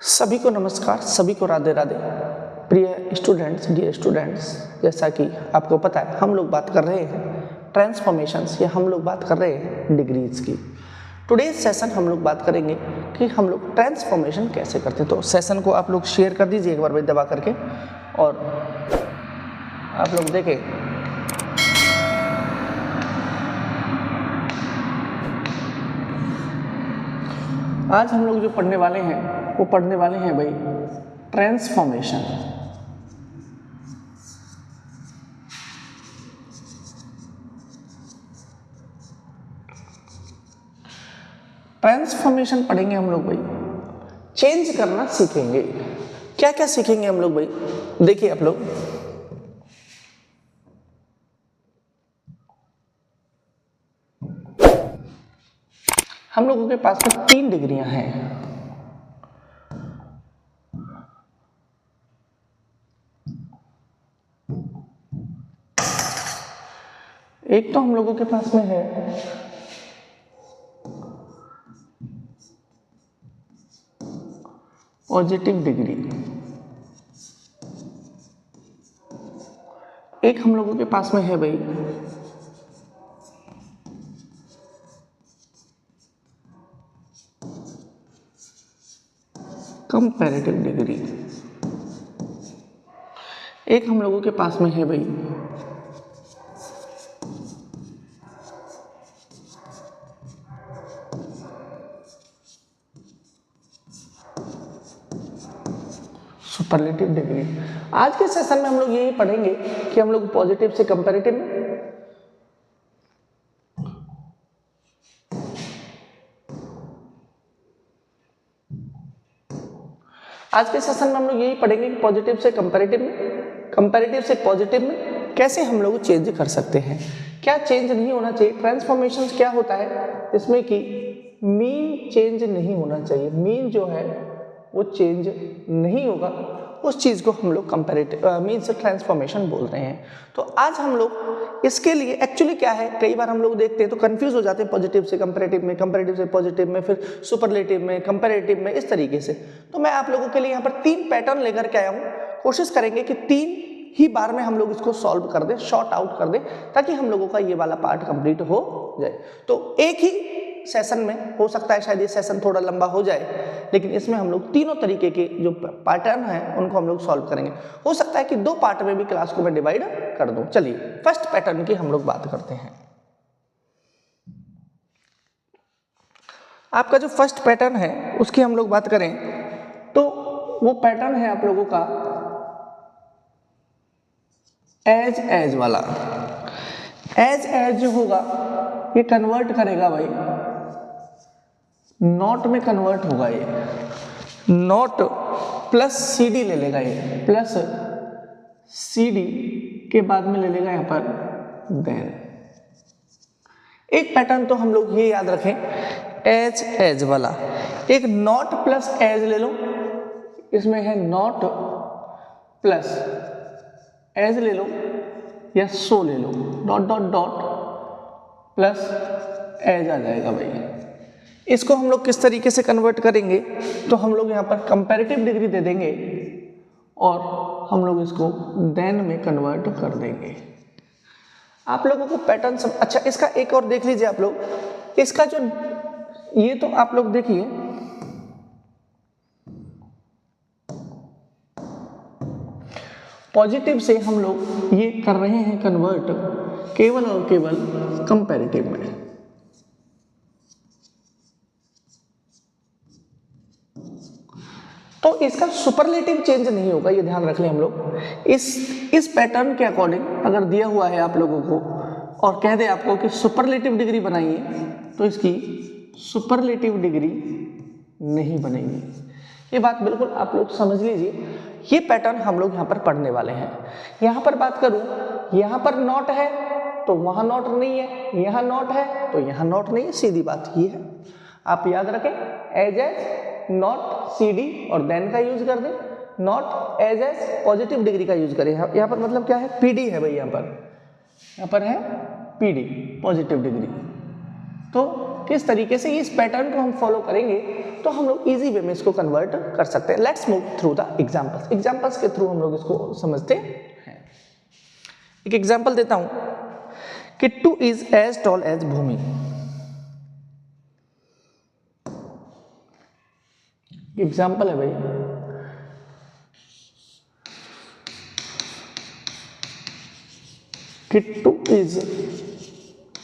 सभी को नमस्कार, सभी को राधे राधे। प्रिय स्टूडेंट्स, डियर स्टूडेंट्स, जैसा कि आपको पता है हम लोग बात कर रहे हैं ट्रांसफॉर्मेशंस या हम लोग बात कर रहे हैं डिग्रीज की। टुडेज सेशन हम लोग बात करेंगे कि हम लोग ट्रांसफॉर्मेशन कैसे करते हैं। तो सेशन को आप लोग शेयर कर दीजिए एक बार भाई दबा करके, और आप लोग देखें आज हम लोग जो पढ़ने वाले हैं वो पढ़ने वाले हैं भाई ट्रांसफॉर्मेशन। ट्रांसफॉर्मेशन पढ़ेंगे हम लोग भाई, चेंज करना सीखेंगे। क्या क्या सीखेंगे हम लोग भाई, देखिए आप लोग। हम लोगों के पास में 3 डिग्रियां हैं। एक तो हम लोगों के पास में है पॉजिटिव डिग्री, एक हम लोगों के पास में है भाई कंपैरेटिव डिग्री, एक हम लोगों के पास में है भाई सुपरलेटिव डिग्री। आज के सेशन में हम लोग यही पढ़ेंगे कि हम लोग पॉजिटिव से कंपैरेटिव में आज के सेशन में हम लोग यही पढ़ेंगे कि पॉजिटिव से कंपैरेटिव में, कंपैरेटिव से पॉजिटिव में कैसे हम लोग चेंज कर सकते हैं, क्या चेंज नहीं होना चाहिए। ट्रांसफॉर्मेशन क्या होता है इसमें कि मीन चेंज नहीं होना चाहिए, मीन जो है वो चेंज नहीं होगा, उस चीज़ को हम लोग कंपैरेटिव मीन से ट्रांसफॉर्मेशन बोल रहे हैं। तो आज हम लोग इसके लिए एक्चुअली क्या है, कई बार हम लोग देखते हैं तो कंफ्यूज हो जाते हैं पॉजिटिव से कंपैरेटिव में, कंपैरेटिव से पॉजिटिव में, फिर सुपरलेटिव में, कंपैरेटिव में, इस तरीके से। तो मैं आप लोगों के लिए यहाँ पर 3 पैटर्न लेकर के आया हूँ। कोशिश करेंगे कि 3 ही बार में हम लोग इसको सॉल्व कर दें, शॉर्ट आउट कर दें, ताकि हम लोगों का ये वाला पार्ट कंप्लीट हो जाए। तो एक ही सेशन में हो सकता है शायद ये सेशन थोड़ा लंबा हो जाए, लेकिन इसमें हम लोग तीनों तरीके के जो पैटर्न हैं उनको हम लोग सॉल्व करेंगे। हो सकता है कि 2 पार्ट में भी क्लास को मैं डिवाइड कर दूं। चलिए फर्स्ट पैटर्न की हम लोग बात करते हैं। आपका जो फर्स्ट पैटर्न है उसकी हम लोग बात करें तो वो पैटर्न है आप लोगों का एज एज वाला। एज एज जो होगा ये कन्वर्ट करेगा भाई नॉट में कन्वर्ट होगा, ये नॉट प्लस सी डी ले लेगा, ये प्लस सी डी के बाद में ले लेगा यहाँ पर देन। एक पैटर्न तो हम लोग ये याद रखें एज एज वाला, एक नॉट प्लस एज ले लो, इसमें है नॉट प्लस एज ले लो या सो ले लो, dot dot dot plus as आ जाएगा भाई। इसको हम लोग किस तरीके से कन्वर्ट करेंगे, तो हम लोग यहाँ पर कंपैरेटिव डिग्री दे देंगे और हम लोग इसको देन में कन्वर्ट कर देंगे। आप लोगों को पैटर्न सब अच्छा, इसका एक और देख लीजिए आप लोग, इसका जो ये तो आप लोग देखिए पॉजिटिव से हम लोग ये कर रहे हैं कन्वर्ट केवल और केवल कंपैरेटिव में। तो इसका सुपरलेटिव चेंज नहीं होगा, ये ध्यान रख लें हम लोग। इस पैटर्न के अकॉर्डिंग अगर दिया हुआ है आप लोगों को और कह दे आपको कि सुपरलेटिव डिग्री बनाइए, तो इसकी सुपरलेटिव डिग्री नहीं बनेगी। ये बात बिल्कुल आप लोग समझ लीजिए। ये पैटर्न हम लोग यहाँ पर पढ़ने वाले हैं। यहाँ पर बात करूँ, यहाँ पर नॉट है तो वहाँ नॉट नहीं है, यहाँ नॉट है तो यहाँ नॉट नहीं है, सीधी बात ये है। आप याद रखें as as not C D और देन का यूज कर दें, not as as positive degree का यूज करें। यहाँ पर मतलब क्या है, पी डी है भाई, यहाँ पर है पी डी पॉजिटिव डिग्री। तो किस तरीके से इस पैटर्न को हम फॉलो करेंगे तो हम लोग इजी वे में इसको कन्वर्ट कर सकते हैं। Let's move through the examples. Examples के थ्रू हम लोग इसको समझते हैं। एक एग्जांपल देता हूं, Kittu is as tall as Bhumi. Example है भाई, Kittu is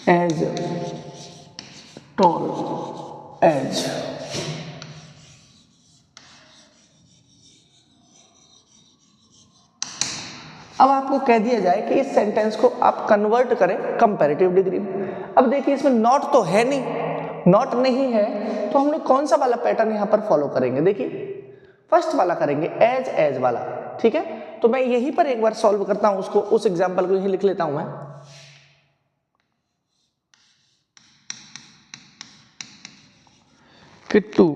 as tall as. अब आपको कह दिया जाए कि इस सेंटेंस को आप कन्वर्ट करें कंपैरेटिव डिग्री में। अब देखिए इसमें नॉट तो है नहीं, नॉट नहीं है तो हम लोग कौन सा वाला पैटर्न यहां पर फॉलो करेंगे? देखिए फर्स्ट वाला करेंगे, एज एज वाला, ठीक है। तो मैं यहीं पर एक बार सॉल्व करता हूं उसको, उस एग्जांपल को यहीं लिख लेता हूं मैं। Kittu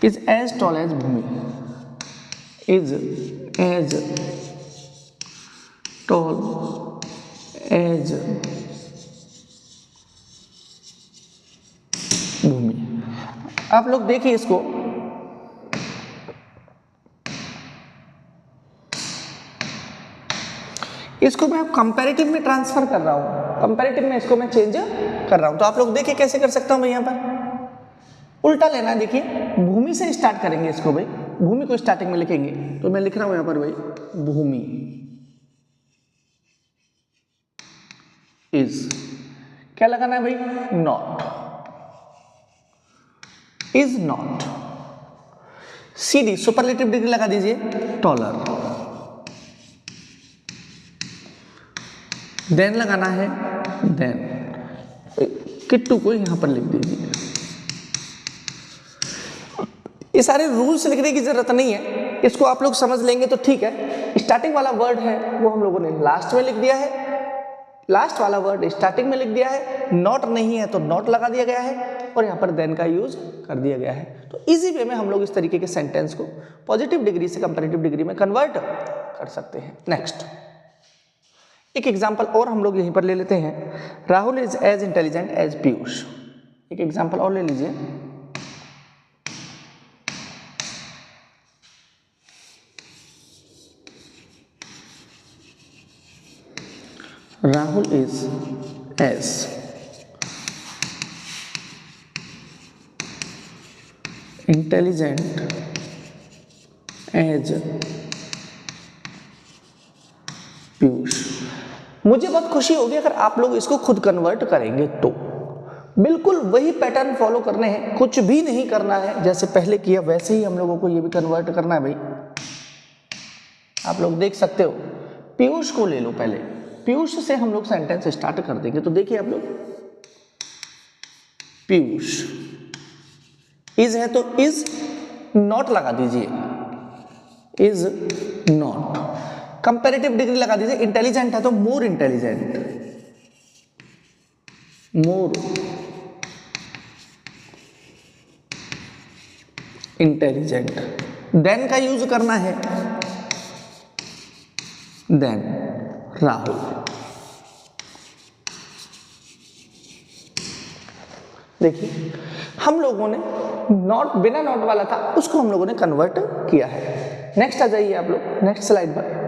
is as tall as Bhumi, is as tall as Bhumi. आप लोग देखिए इसको, इसको मैं कंपैरेटिव में ट्रांसफर कर रहा हूं, कंपैरेटिव में इसको मैं चेंज कर रहा हूं। तो आप लोग देखिए कैसे कर सकता हूं मैं, यहां पर उल्टा लेना है। देखिए भूमि से स्टार्ट करेंगे इसको भाई, भूमि को स्टार्टिंग में लिखेंगे। तो मैं लिख रहा हूं यहां पर भाई, भूमि इज, क्या लगाना है भाई? Not, is not. Sidhi superlative degree लगा दीजिए, टॉलर। देन लगाना है देन, किट्टू को यहां पर लिख दीजिए। ये सारे रूल्स लिखने की जरूरत नहीं है, इसको आप लोग समझ लेंगे तो ठीक है। स्टार्टिंग वाला वर्ड है वो हम लोगों ने लास्ट में लिख दिया है, लास्ट वाला वर्ड स्टार्टिंग में लिख दिया है। नॉट नहीं है तो नॉट लगा दिया गया है और यहाँ पर देन का यूज कर दिया गया है। तो इजी वे में हम लोग इस तरीके के सेंटेंस को पॉजिटिव डिग्री से कंपैरेटिव डिग्री में कन्वर्ट कर सकते हैं। नेक्स्ट एक एग्जांपल और हम लोग यहीं पर ले लेते हैं, Rahul is as intelligent as Piyush. एक एग्जांपल और ले लीजिए, Rahul is as intelligent as Piyush. मुझे बहुत खुशी होगी अगर आप लोग इसको खुद कन्वर्ट करेंगे तो। बिल्कुल वही पैटर्न फॉलो करने हैं, कुछ भी नहीं करना है, जैसे पहले किया वैसे ही हम लोगों को ये भी कन्वर्ट करना है भाई। आप लोग देख सकते हो, पीयूष को ले लो पहले, पीयूष से हम लोग सेंटेंस स्टार्ट कर देंगे। तो देखिए आप लोग, पीयूष इज है तो इज नॉट लगा दीजिए, इज नॉट। कंपैरेटिव डिग्री लगा दीजिए, इंटेलिजेंट है तो more intelligent, more intelligent. Then का यूज करना है, देन राहुल। देखिए हम लोगों ने नॉट, बिना नॉट वाला था उसको हम लोगों ने कन्वर्ट किया है। नेक्स्ट आ जाइए आप लोग, नेक्स्ट स्लाइड पर।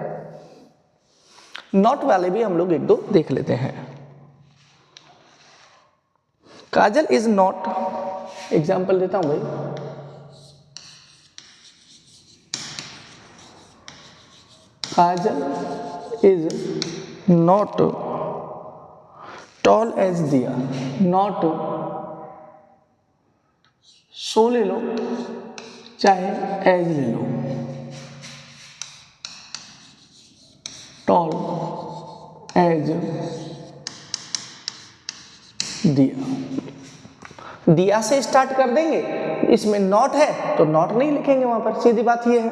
नॉट वाले भी हम लोग एक दो देख लेते हैं। काजल इज नॉट, एग्जाम्पल देता हूं भाई, काजल इज नॉट टॉल एज दिया। नॉट सो ले लो चाहे एज ले लो, टॉल एज दिया। दिया से स्टार्ट कर देंगे, इसमें नॉट है तो नॉट नहीं लिखेंगे वहां पर, सीधी बात ये है।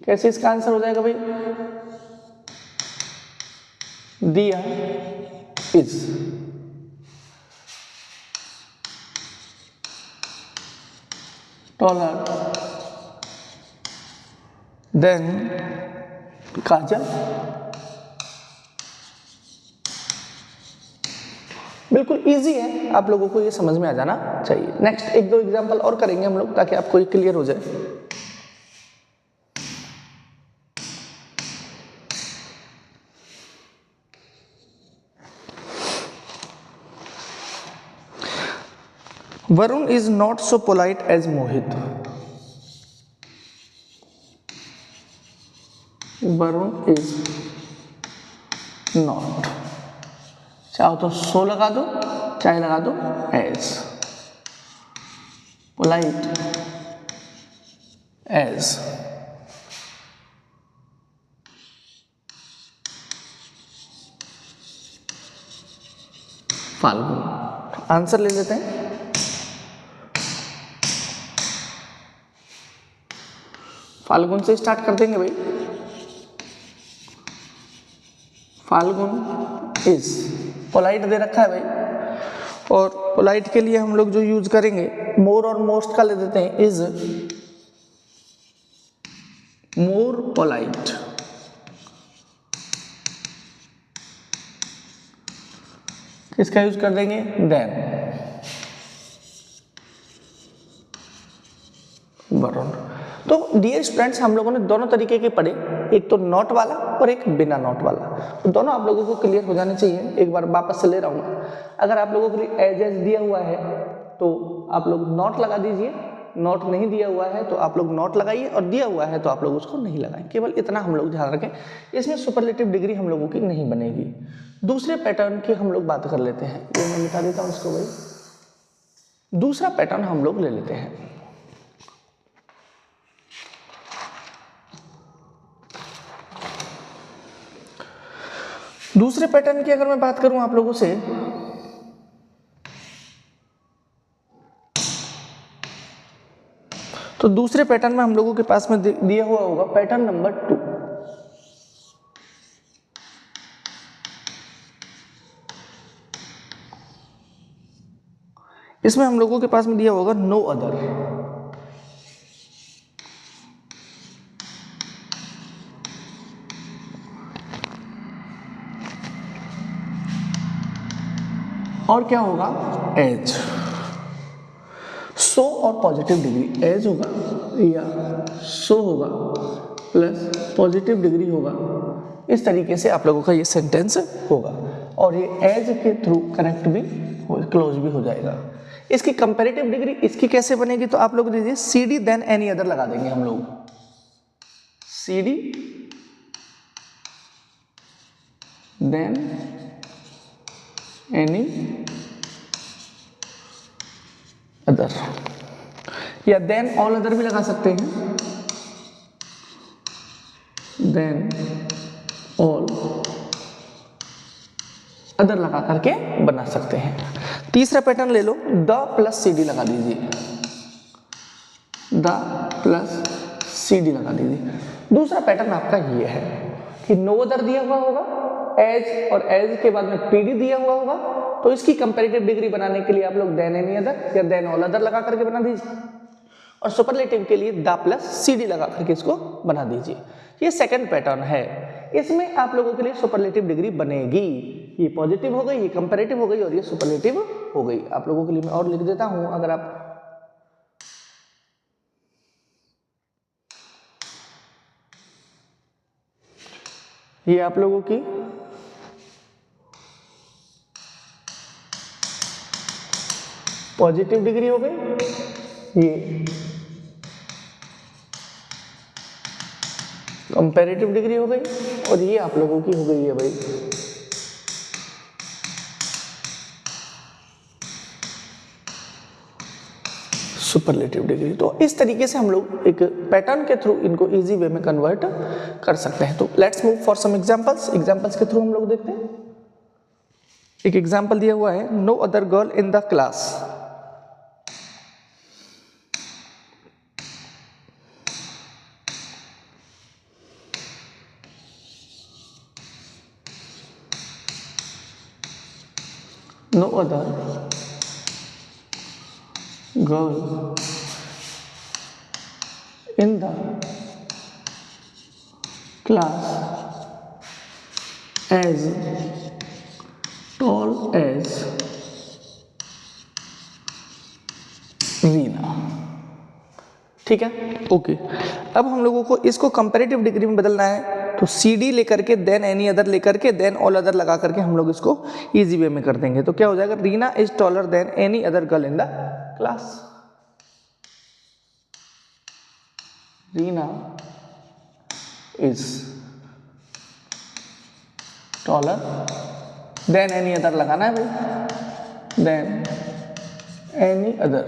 कैसे इसका आंसर हो जाएगा भाई? दिया इज taller than काजल। बिल्कुल इजी है, आप लोगों को ये समझ में आ जाना चाहिए। नेक्स्ट एक दो एग्जांपल और करेंगे हम लोग ताकि आपको ये क्लियर हो जाए। Varun is not so polite as Mohit. Varun is not, चाहो तो सो लगा दो, चाहे लगा दो as, polite as. Falgun. Answer ले लेते हैं। फाल्गुन से स्टार्ट कर देंगे भाई। फाल्गुन इज पोलाइट दे रखा है भाई, और पोलाइट के लिए हम लोग जो यूज करेंगे मोर और मोस्ट का ले देते हैं। Is more polite. किसका यूज कर देंगे? देन। वरुण। तो डियर स्टूडेंट्स, हम लोगों ने दोनों तरीके के पढ़े, एक तो नॉट वाला और एक बिना नॉट वाला। तो दोनों आप लोगों को क्लियर हो जाने चाहिए। एक बार वापस से ले रहा हूँ। अगर आप लोगों के लिए एज एज दिया हुआ है तो आप लोग नॉट लगा दीजिए, नॉट नहीं दिया हुआ है तो आप लोग नॉट लगाइए, और दिया हुआ है तो आप लोग उसको नहीं लगाएं। केवल इतना हम लोग ध्यान रखें, इसमें सुपरलेटिव डिग्री हम लोगों की नहीं बनेगी। दूसरे पैटर्न की हम लोग बात कर लेते हैं। ये मैं मिटा देता हूँ इसको भाई। दूसरा पैटर्न हम लोग ले लेते हैं। दूसरे पैटर्न की अगर मैं बात करूं आप लोगों से, तो दूसरे पैटर्न में हम लोगों के पास में दिया हुआ होगा पैटर्न नंबर 2। इसमें हम लोगों के पास में दिया होगा नो अदर। और क्या होगा? एज। सो और पॉजिटिव डिग्री, एज होगा या सो होगा प्लस पॉजिटिव डिग्री होगा। इस तरीके से आप लोगों का ये सेंटेंस होगा, और ये एज के थ्रू कनेक्ट भी क्लोज भी हो जाएगा। इसकी कंपैरेटिव डिग्री इसकी कैसे बनेगी? तो आप लोग दीजिए C D then any other लगा देंगे हम लोग। C D then any other, या देन ऑल अदर भी लगा सकते हैं। देन ऑल अदर लगा करके बना सकते हैं। तीसरा पैटर्न ले लो, द प्लस सी डी लगा दीजिए। द प्लस सी डी लगा दीजिए। दूसरा पैटर्न आपका ये है कि नो अदर दिया हुआ होगा, एज और एज के बाद में पीडी दिया हुआ होगा, तो इसकी कंपैरेटिव डिग्री बनाने के लिए आप लोग देन एनी अदर या देन ऑल अदर लगा करके बना दीजिए, और सुपरलेटिव के लिए द प्लस सी डी लगा करके इसको बना दीजिए। ये सेकंड पैटर्न है। इसमें आप लोगों के लिए सुपरलेटिव डिग्री बनेगी। ये पॉजिटिव हो गई, ये कंपैरेटिव हो गई, और ये सुपरलेटिव हो गई। आप लोगों के लिए मैं और लिख देता हूं, अगर आप ये आप लोगों की पॉजिटिव डिग्री हो गई, ये कंपैरेटिव डिग्री हो गई, और ये आप लोगों की हो गई है भाई सुपरलेटिव डिग्री। तो इस तरीके से हम लोग एक पैटर्न के थ्रू इनको इजी वे में कन्वर्ट कर सकते हैं। तो let's move for some examples. Examples के थ्रू हम लोग देखते हैं। एक एग्जांपल दिया हुआ है, no other girl in the class. No other girl in the class as tall as Reena. ठीक है, ओके। अब हम लोगों को इसको कंपैरेटिव डिग्री में बदलना है, तो सी डी लेकर के देन एनी अदर लेकर के देन ऑल अदर लगा करके हम लोग इसको इजी वे में कर देंगे। तो क्या हो जाएगा, Reena is taller than any other girl in the class. Reena is taller than any other लगाना है भाई, than any other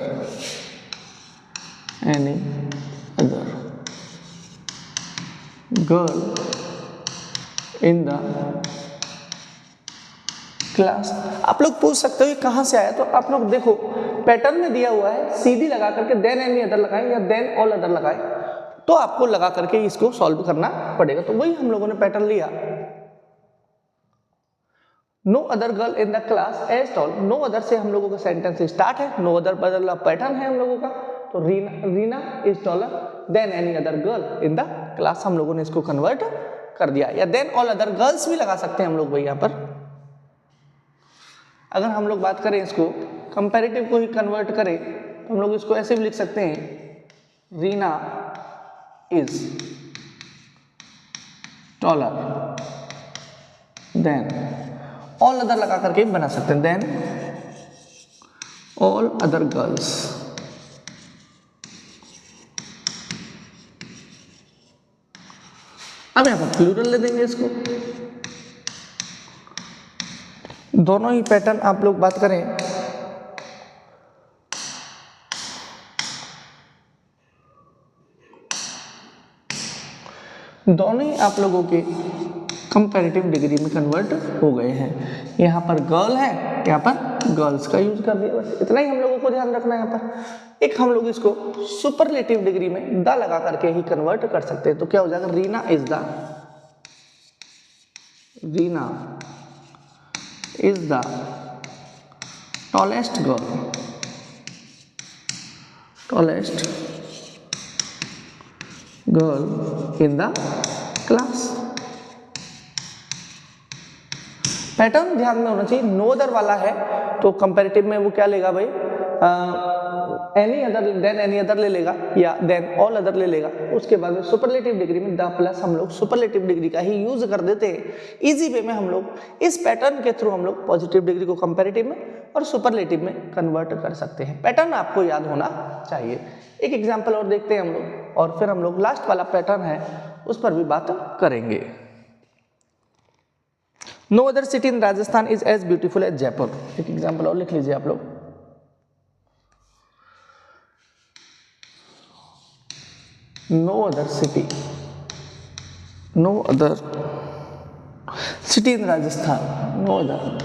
girl in the class. आप लोग पूछ सकते हो ये कहाँ से आया, तो आप लोग देखो पैटर्न में दिया हुआ है, सीधी लगा करके देन एनी अदर लगाए या देन ऑल अदर लगाए, तो आपको लगा करके इसको सॉल्व करना पड़ेगा। तो वही हम लोगों ने पैटर्न लिया, no other girl in the class as tall. No other से हम लोगों का सेंटेंस स्टार्ट है, नो अदर बदला पैटर्न है हम लोगों का, तो Reena is taller than any other girl in the class हम लोगों ने इसको कन्वर्ट कर दिया, या देन ऑल अदर गर्ल्स भी लगा सकते हैं हम लोग भाई। यहाँ पर अगर हम लोग बात करें इसको कंपैरेटिव को ही कन्वर्ट करें, तो हम लोग इसको ऐसे भी लिख सकते हैं, Reena is taller then all other लगा करके भी बना सकते हैं, देन ऑल अदर गर्ल्स। अब यहां पर प्लूरल ले देंगे इसको। दोनों ही पैटर्न आप लोग बात करें, दोनों ही आप लोगों के कंपैरेटिव डिग्री में कन्वर्ट हो गए हैं। यहाँ पर गर्ल है, यहाँ पर गर्ल्स का यूज कर दिया, बस इतना ही हम लोगों को ध्यान रखना है। यहाँ पर एक हम लोग इसको सुपरलेटिव डिग्री में द लगा करके ही कन्वर्ट कर सकते हैं, तो क्या हो जाएगा, Reena is the tallest girl in the class. Pattern ध्यान में होना चाहिए, नो अदर वाला है तो कंपैरेटिव में वो क्या लेगा भाई, any other than any other ले लेगा या देन ऑल अदर ले लेगा। उसके बाद में सुपरलेटिव डिग्री में द प्लस हम लोग सुपरलेटिव डिग्री का ही यूज कर देते हैं। इजी वे में हम लोग इस पैटर्न के थ्रू हम लोग पॉजिटिव डिग्री को कंपैरेटिव में और सुपरलेटिव में कन्वर्ट कर सकते हैं। पैटर्न आपको याद होना चाहिए। एक एग्जाम्पल और देखते हैं हम लोग, और फिर हम लोग लास्ट वाला पैटर्न है उस पर भी बात करेंगे। No other city in Rajasthan is as beautiful as Jaipur. एक एग्जाम्पल और लिख लीजिए आप लोग। No other city in Rajasthan, no other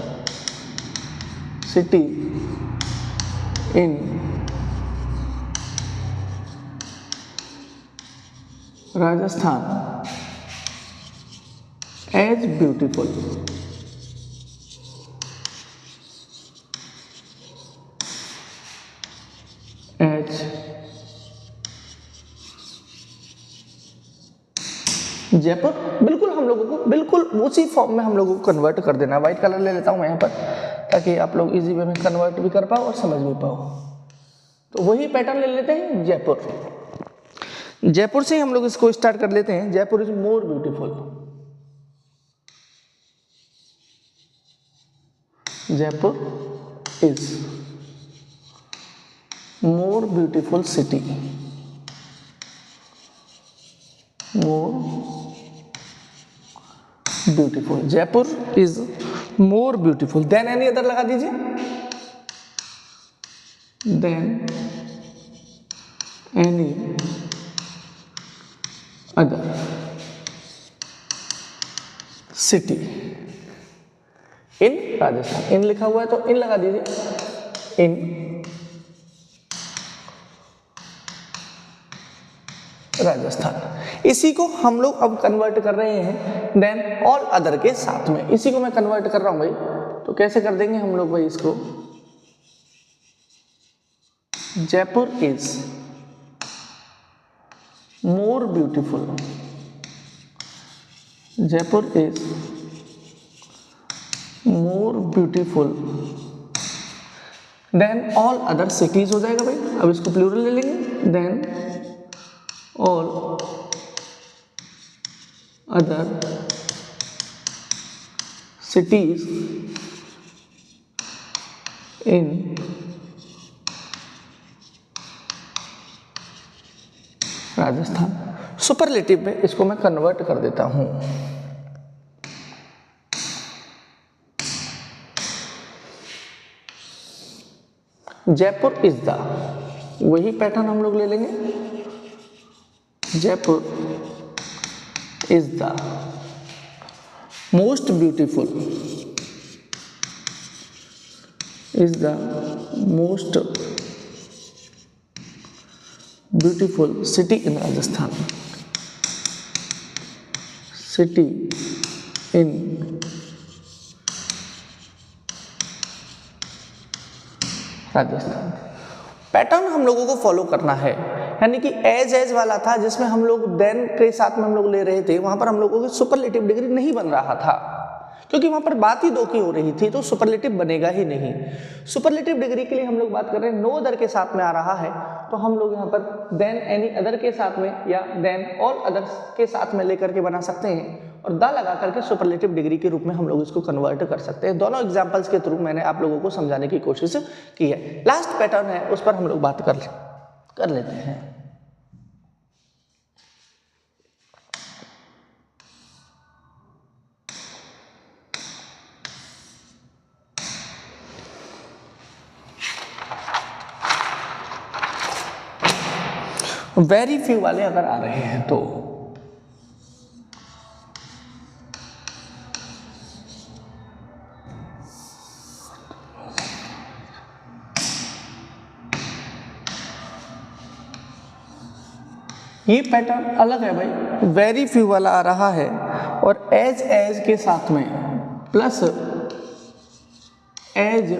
city in Rajasthan as beautiful as Jaipur. बिल्कुल हम लोगों को बिल्कुल उसी फॉर्म में हम लोगों को कन्वर्ट कर देना। व्हाइट कलर ले लेता हूं मैं यहाँ पर, ताकि आप लोग इजी वे में कन्वर्ट भी कर पाओ और समझ भी पाओ। तो वही पैटर्न ले लेते हैं जयपुर। जयपुर से हम लोग इसको स्टार्ट कर लेते हैं। Jaipur is more beautiful, Jaipur is more beautiful city, more beautiful. Jaipur is more beautiful than any other लगा दीजिए, than any other city in Rajasthan. In लिखा हुआ है तो इन लगा दीजिए, इन राजस्थान। इसी को हम लोग अब कन्वर्ट कर रहे हैं देन ऑल अदर के साथ में। इसी को मैं कन्वर्ट कर रहा हूं भाई, तो कैसे कर देंगे हम लोग भाई इसको, Jaipur is more beautiful, Jaipur is more beautiful than all other cities हो जाएगा भाई। अब इसको प्लूरल ले लेंगे, than all other cities in Rajasthan. Superlative में इसको मैं कन्वर्ट कर देता हूं। जयपुर इज द, वही पैटर्न हम लोग ले लेंगे, Jaipur is the most beautiful, is the most beautiful city in Rajasthan, city in Rajasthan. Pattern हम लोगों को फॉलो करना है, यानी कि एज वाला था जिसमें हम लोग देन के साथ में हम लोग ले रहे थे, वहां पर हम लोगों की सुपरलेटिव डिग्री नहीं बन रहा था, क्योंकि वहां पर बात ही दो की हो रही थी, तो सुपरलेटिव बनेगा ही नहीं। सुपरलेटिव डिग्री के लिए हम लोग बात कर रहे हैं नो अदर के साथ में आ रहा है, तो हम लोग यहाँ पर देन एनी अदर के साथ में या देन ऑल अदर्स के साथ में लेकर के बना सकते हैं, और द लगा करके सुपरलेटिव डिग्री के रूप में हम लोग इसको कन्वर्ट कर सकते हैं। दोनों एग्जांपल्स के थ्रू मैंने आप लोगों को समझाने की कोशिश की है। लास्ट पैटर्न है, उस पर हम लोग बात कर लेते हैं। वेरी फ्यू वाले अगर आ रहे हैं तो ये पैटर्न अलग है भाई, वेरी फ्यू वाला आ रहा है और एज के साथ में प्लस एज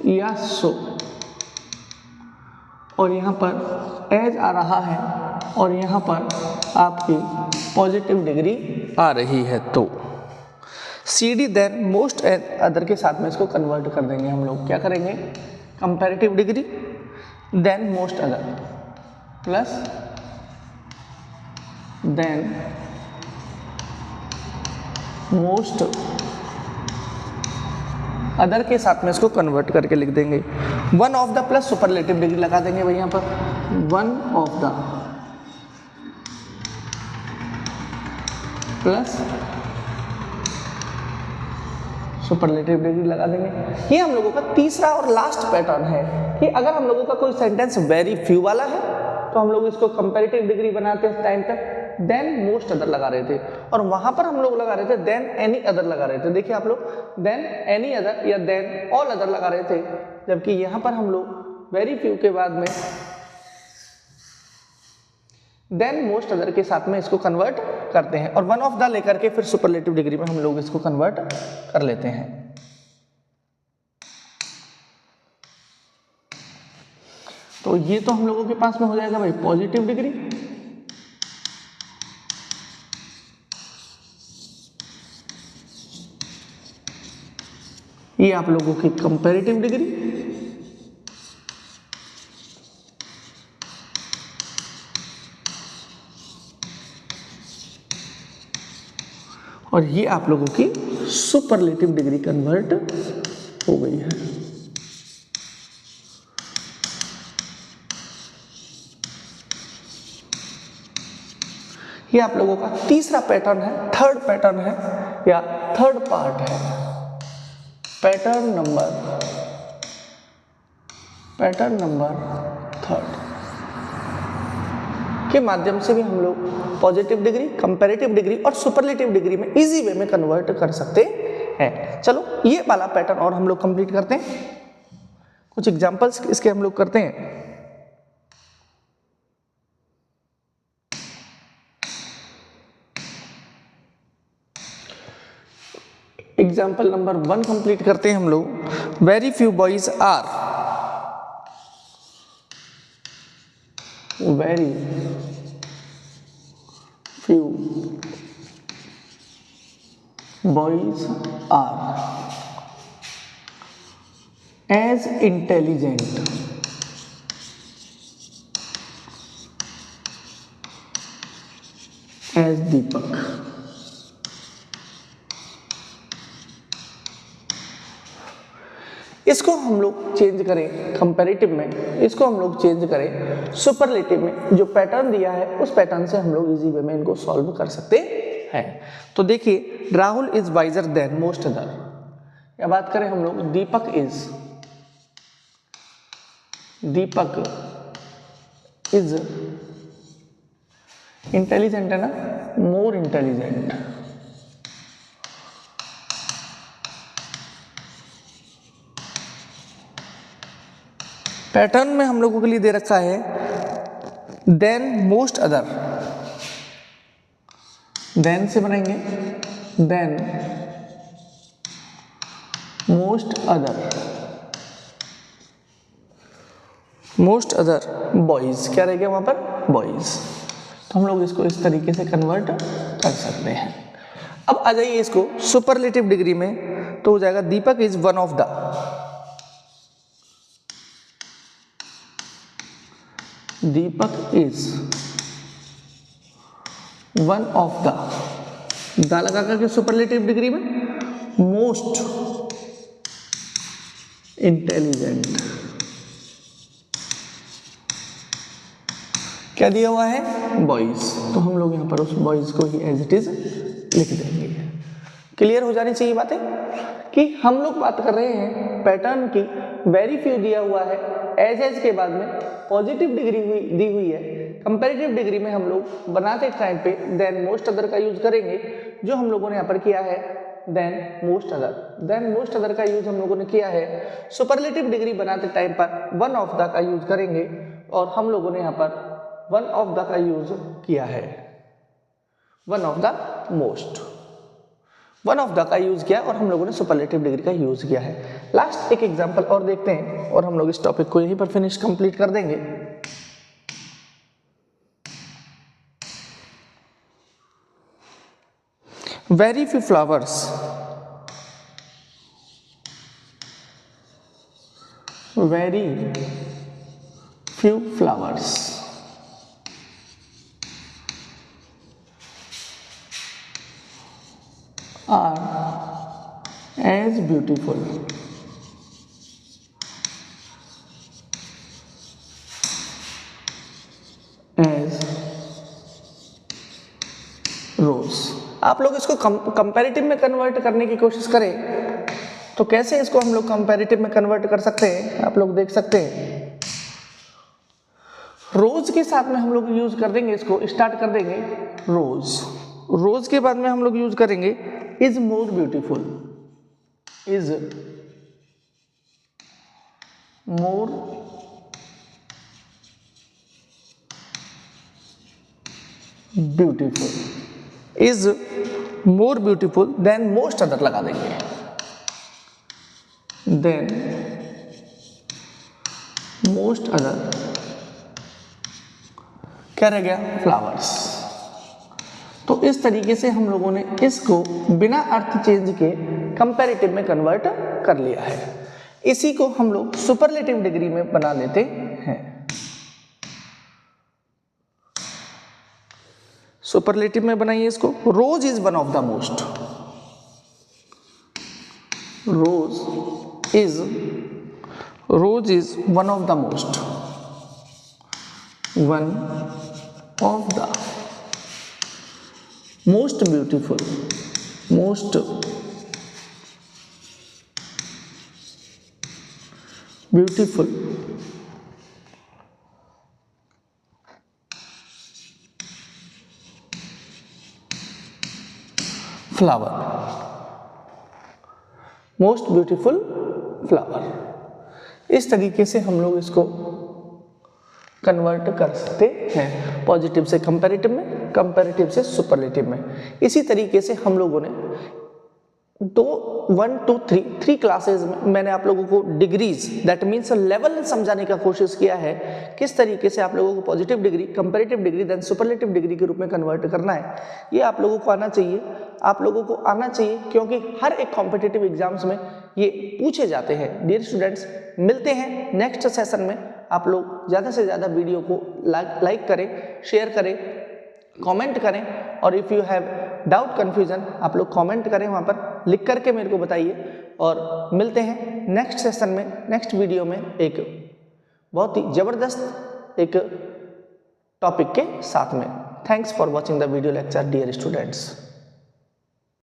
या सो, और यहाँ पर एज आ रहा है और यहाँ पर आपकी पॉजिटिव डिग्री आ रही है, तो C D than most other के साथ में इसको कन्वर्ट कर देंगे हम लोग। क्या करेंगे, comparative degree than most other plus than most other के साथ में इसको कन्वर्ट करके लिख देंगे। One of the plus superlative degree लगा देंगे भाई यहाँ पर, one of the plus superlative degree लगा देंगे। ये हम लोगों का तीसरा और लास्ट पैटर्न है कि अगर हम लोगों का कोई सेंटेंस वेरी फ्यू वाला है तो हम लोग इसको कंपैरेटिव डिग्री बनाते हैं टाइम तक, देन मोस्ट अदर लगा रहे थे, और वहां पर हम लोग लगा रहे थे देन एनी अदर लगा रहे थे। देखिए आप लोग, देन एनी अदर या देन ऑल अदर लगा रहे थे, जबकि यहां पर हम लोग वेरी फ्यू के बाद में देन मोस्ट अदर के साथ में इसको कन्वर्ट करते हैं, और वन ऑफ द लेकर के फिर सुपरलेटिव डिग्री में हम लोग इसको कन्वर्ट कर लेते हैं। तो ये तो हम लोगों के पास में हो जाएगा भाई पॉजिटिव डिग्री, ये आप लोगों की कंपैरेटिव डिग्री, और ये आप लोगों की सुपरलेटिव डिग्री कन्वर्ट हो गई है। ये आप लोगों का तीसरा पैटर्न है, थर्ड पैटर्न है या थर्ड पार्ट है। पैटर्न नंबर थर्ड के माध्यम से भी हम लोग पॉजिटिव डिग्री, कंपैरेटिव डिग्री और सुपरलेटिव डिग्री में इजी वे में कन्वर्ट कर सकते हैं। चलो ये वाला पैटर्न और हम लोग कंप्लीट करते हैं, कुछ एग्जांपल्स इसके हम लोग करते हैं। एग्जाम्पल नंबर 1 कंप्लीट करते हैं हम लोग। Very few boys are, very few boys are as intelligent, as Deepak. इसको हम लोग चेंज करें कंपैरेटिव में, इसको हम लोग चेंज करें सुपरलेटिव में। जो पैटर्न दिया है उस पैटर्न से हम लोग इजी वे में इनको सॉल्व कर सकते हैं। तो देखिए, Rahul is visor then most other, या बात करें हम लोग दीपक इज इंटेलिजेंट है ना, मोर इंटेलिजेंट। पैटर्न में हम लोगों के लिए दे रखा है देन मोस्ट अदर, देन से बनाएंगे देन मोस्ट अदर बॉयज, क्या रह गया वहां पर, बॉयज। तो हम लोग इसको इस तरीके से कन्वर्ट कर सकते हैं। अब आ जाइए इसको सुपरलेटिव डिग्री में, तो हो जाएगा Deepak is one of the, Deepak is one of the लगा करके सुपरलेटिव डिग्री में मोस्ट इंटेलिजेंट, क्या दिया हुआ है, बॉयज। तो हम लोग यहां पर उस बॉयज को ही एज इट इज लिख देंगे। क्लियर हो जानी चाहिए बातें कि हम लोग बात कर रहे हैं पैटर्न की, वेरी फ्यू दिया हुआ है, एज के बाद में पॉजिटिव डिग्री दी हुई है। कंपैरेटिव डिग्री में हम लोग बनाते टाइम पे देन मोस्ट अदर का यूज करेंगे, जो हम लोगों ने यहाँ पर किया है देन मोस्ट अदर का यूज हम लोगों ने किया है। सुपरलेटिव डिग्री बनाते टाइम पर वन ऑफ द का यूज करेंगे, और हम लोगों ने यहाँ पर वन ऑफ द का यूज किया है, one of the most, one of the का यूज किया, और हम लोगों ने सुपरलेटिव डिग्री का यूज किया है। लास्ट एक एग्जांपल और देखते हैं और हम लोग इस टॉपिक को यहीं पर फिनिश कंप्लीट कर देंगे। Very few flowers are as beautiful as rose। आप लोग इसको कंपैरेटिव में कन्वर्ट करने की कोशिश करें तो कैसे इसको हम लोग कंपैरेटिव में कन्वर्ट कर सकते हैं, आप लोग देख सकते हैं। रोज के साथ में हम लोग यूज कर देंगे, इसको स्टार्ट कर देंगे रोज के बाद में हम लोग यूज करेंगे is more beautiful, is more beautiful, is more beautiful then most other लगा देंगे, देन मोस्ट अदर, क्या रह गया, फ्लावर्स। तो इस तरीके से हम लोगों ने इसको बिना अर्थ चेंज के कंपैरेटिव में कन्वर्ट कर लिया है। इसी को हम लोग सुपरलेटिव डिग्री में बना लेते हैं। सुपरलेटिव में बनाइए इसको, rose is one of the most, rose is one of the most, one of the most beautiful, most beautiful flower, most beautiful flower. इस तरीके से हम लोग इसको कन्वर्ट कर सकते हैं, पॉजिटिव से कंपैरेटिव में, कंपैरेटिव से सुपरलेटिव में। इसी तरीके से हम लोगों ने 1 2 3 क्लासेस में मैंने आप लोगों को डिग्रीज दैट मीन्स लेवल समझाने का कोशिश किया है, किस तरीके से आप लोगों को positive degree, comparative degree than superlative degree के रूप में कन्वर्ट करना है। ये आप लोगों को आना चाहिए, आप लोगों को आना चाहिए, क्योंकि हर एक कॉम्पिटिटिव एग्जाम्स में ये पूछे जाते हैं। डियर स्टूडेंट्स, मिलते हैं नेक्स्ट सेशन में। आप लोग ज़्यादा से ज़्यादा वीडियो को लाइक करें, शेयर करें, कमेंट करें, और if you have doubt confusion आप लोग कमेंट करें, वहाँ पर लिख करके मेरे को बताइए। और मिलते हैं नेक्स्ट सेशन में, नेक्स्ट वीडियो में एक बहुत ही ज़बरदस्त एक टॉपिक के साथ में। Thanks for watching the video lecture dear students.